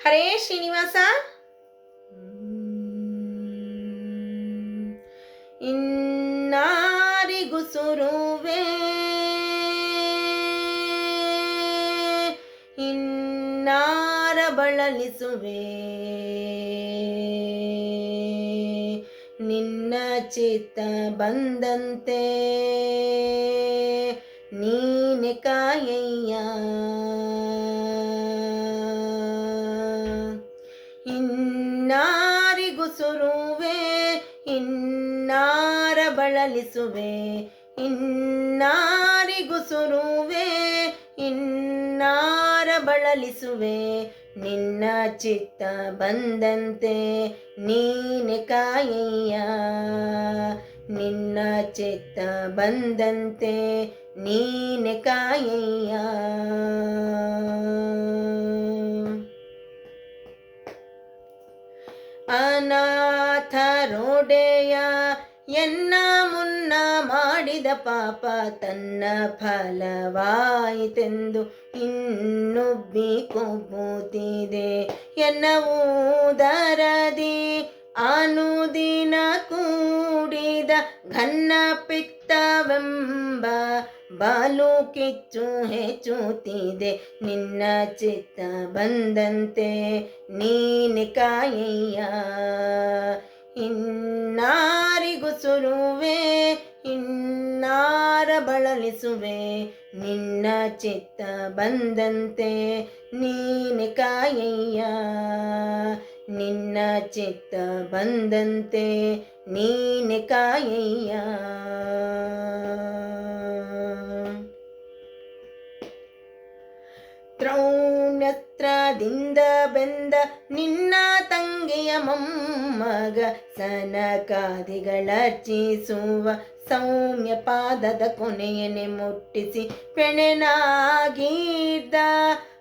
ಹರೇ ಶ್ರೀನಿವಾಸ. ಇನ್ನಾರಿಗೂ ಸುರುವೆ ಇನ್ನಾರ ಬಳಲಿಸುವೆ, ನಿನ್ನ ಚಿತ್ತ ಬಂದಂತೆ ನೀನೆ ಕಾಯಯ್ಯ. ಇನ್ನಾರಿಗೂ ಸುರುವೆ ಇನ್ನಾರ ಬಳಲಿಸುವೆ, ಇನ್ನಾರಿಗೂ ಸುರುವೆ ಇನ್ನಾರ ಬಳಲಿಸುವೆ, ನಿನ್ನ ಚಿತ್ತ ಬಂದಂತೆ ನೀನೆ ಕಾಯಯ್ಯ. ನಿನ್ನ ಚಿತ್ತ ಬಂದಂತೆ ನೀನೆ ಕಾಯಯ್ಯ. ಅನಾಥರೊಡೆಯ ಎನ್ನ ಮುನ್ನ ಮಾಡಿದ ಪಾಪ ತನ್ನ ಫಲವಾಯಿತೆಂದು ಇನ್ನುಬ್ಬಿ ಕೊಬ್ಬುತ್ತಿದೆ. ಎನ್ನ ಉದರದಿ ಅನುದಿನ ಕೂಡಿದ ಘನ್ನ ಪಿತ್ತವೆಂಬ ಬಾಲು ಕಿಚ್ಚು ಹೆಚ್ಚುತ್ತಿದೆ, ನಿನ್ನ ಚಿತ್ತ ಬಂದಂತೆ ನೀನೆ ಕಾಯಯ್ಯ. ಇನ್ನಾರಿಗೂ ಸುರುವೆ ಇನ್ನಾರ ಬಳಲಿಸುವೆ, ನಿನ್ನ ಚಿತ್ತ ಬಂದಂತೆ ನೀನೆ ಕಾಯಯ್ಯ. ನಿನ್ನ ಚಿತ್ತ ಬಂದಂತೆ ನೀನೆ ಕಾಯಯ್ಯ. ತ್ರೌಣ್ಯಸ್ತ್ರದಿಂದ ಬೆಂದ ನಿನ್ನ ತಂಗಿಯ ಮೊಮ್ಮಗ ಸನಕಾದಿಗಳರ್ಚಿಸುವ ಸೌಮ್ಯ ಪಾದದ ಕೊನೆಯನೆ ಮುಟ್ಟಿಸಿ ಪೆಣೆನಾಗಿದ್ದ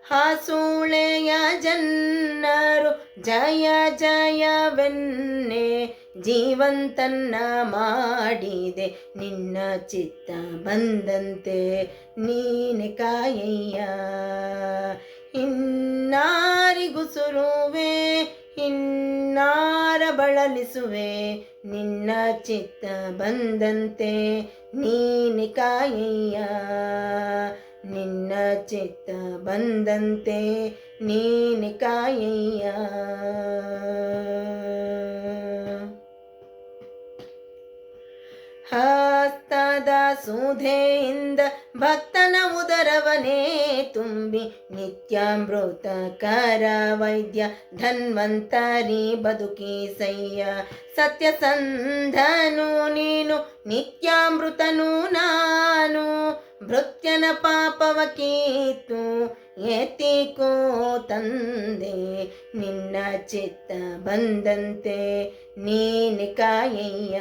ಹಾಸೂಳೆಯ ಜನ್ನರು ಜಯ ಜಯವೆನ್ನೆ ಜೀವಂತನ್ನ ಮಾಡಿದೆ, ನಿನ್ನ ಚಿತ್ತ ಬಂದಂತೆ ನೀನೆ ಕಾಯಯ್ಯ. ಇನ್ನಾರಿಗೂ ಸುರುವೆ ಇನ್ನಾರ ಬಳಲಿಸುವೆ, ನಿನ್ನ ಚಿತ್ತ ಬಂದಂತೆ ನೀನೆ ಕಾಯಯ್ಯ. ನಿನ್ನ ಚಿತ್ತ ಬಂದಂತೆ ನೀನೆ ಕಾಯಯ್ಯ. ಹಸ್ತದ ಸುಧೆಯಿಂದ ಭಕ್ತನ ಉದರವನೇ ತುಂಬಿ ನಿತ್ಯಾಮೃತಕರ ವೈದ್ಯ ಧನ್ವಂತರಿ ಬದುಕಿಸಯ್ಯ. ಸತ್ಯಸಂಧನು ನೀನು ನಿತ್ಯಾಮೃತನು ನಾನು, ಭೃತ್ಯನ ಪಾಪವ ಕೀತು ಎತ್ತಿಕೋ ತಂದೆ, ನಿನ್ನ ಚಿತ್ತ ಬಂದಂತೆ ನೀನೆ ಕಾಯಯ್ಯ.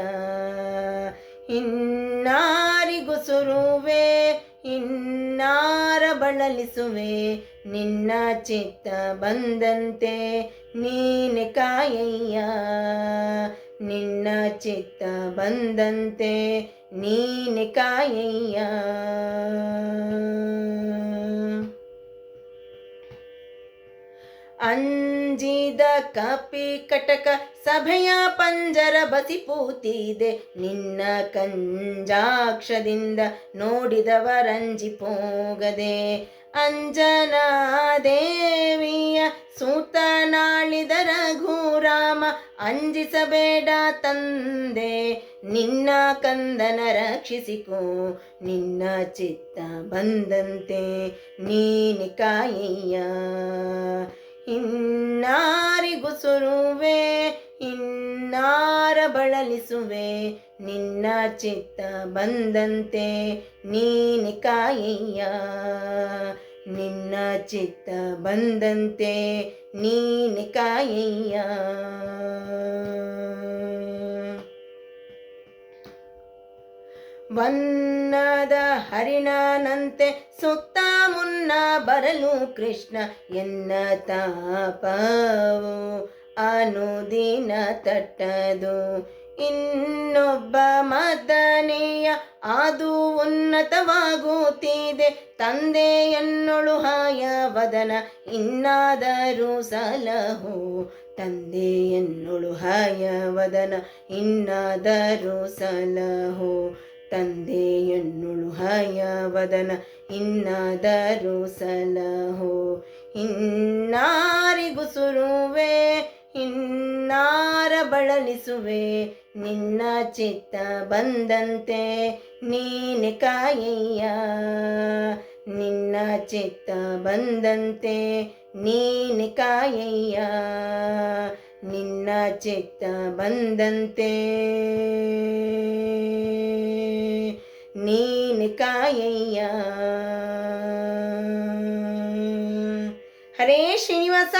ಇನ್ನಾರಿಗೂ ಸುರುವೆ ಇನ್ನಾರ ಬಳಲಿಸುವೆ, ನಿನ್ನ ಚಿತ್ತ ಬಂದಂತೆ ನೀನೆ ಕಾಯಯ್ಯ. ನಿನ್ನ ಚಿತ್ತ ಬಂದಂತೆ ನೀನೆ ಕಾಯಯ್ಯ. ಅಂಜಿದ ಕಪಿ ಕಟಕ ಸಭೆಯ ಪಂಜರ ಬಸಿಪೂತಿದೆ, ನಿನ್ನ ಕಂಜಾಕ್ಷದಿಂದ ನೋಡಿದವರಂಜಿ ಪೋಗದೆ. ಅಂಜನಾ ದೇವಿಯ ಸೂತನಾಳಿದ ರಘುರಾಮ ಅಂಜಿಸಬೇಡ ತಂದೆ, ನಿನ್ನ ಕಂದನ ರಕ್ಷಿಸಿಕೋ, ನಿನ್ನ ಚಿತ್ತ ಬಂದಂತೆ ನೀನೆ ಕಾಯಯ್ಯ. ಇನ್ನಾರಿಗೂ ಸುರುವೆ ಇನ್ನಾರ ಬಳಲಿಸುವೆ, ನಿನ್ನ ಚಿತ್ತ ಬಂದಂತೆ ನೀನೆ ಕಾಯಯ್ಯ. ನಿನ್ನ ಚಿತ್ತ ಬಂದಂತೆ ನೀನೆ ಕಾಯಯ್ಯ. ವನ್ನದ ಹರಿಣನಂತೆ ಸುತ್ತ ಮುನ್ನ ಬರಲು ಕೃಷ್ಣ, ಎನ್ನ ತಾಪವು ಅನುದಿನ ತಟ್ಟದು. ಇನ್ನೊಬ್ಬ ಮದನೆಯ ಅದು ಉನ್ನತವಾಗುತ್ತಿದೆ. ತಂದೆಯನ್ನೊಳು ಹಾಯವದನ ಇನ್ನಾದರೂ ಸಲಹೋ. ತಂದೆಯನ್ನೊಳು ಹಾಯವದನ ಇನ್ನಾದರೂ ಸಲಹೋ. ತಂದೆಯನ್ನೊಳು ಹಾಯವದನ ಇನ್ನಾದರೂ ಸಲಹೋ. ಇನ್ನಾರಿಗೂ ಸುರುವೆ ಇನ್ನಾರ ಬಳಲಿಸುವೆ. ನಿನ್ನ ಚಿತ್ತ ಬಂದಂತೆ ನೀನೆ ಕಾಯಯ್ಯ. ನಿನ್ನ ಚಿತ್ತ ಬಂದಂತೆ ನೀನೆ ಕಾಯಯ್ಯ. ನಿನ್ನ ಚಿತ್ತ ಬಂದಂತೆ ನೀನೆ ಕಾಯಯ್ಯ. ಹರೇ ಶ್ರೀನಿವಾಸ.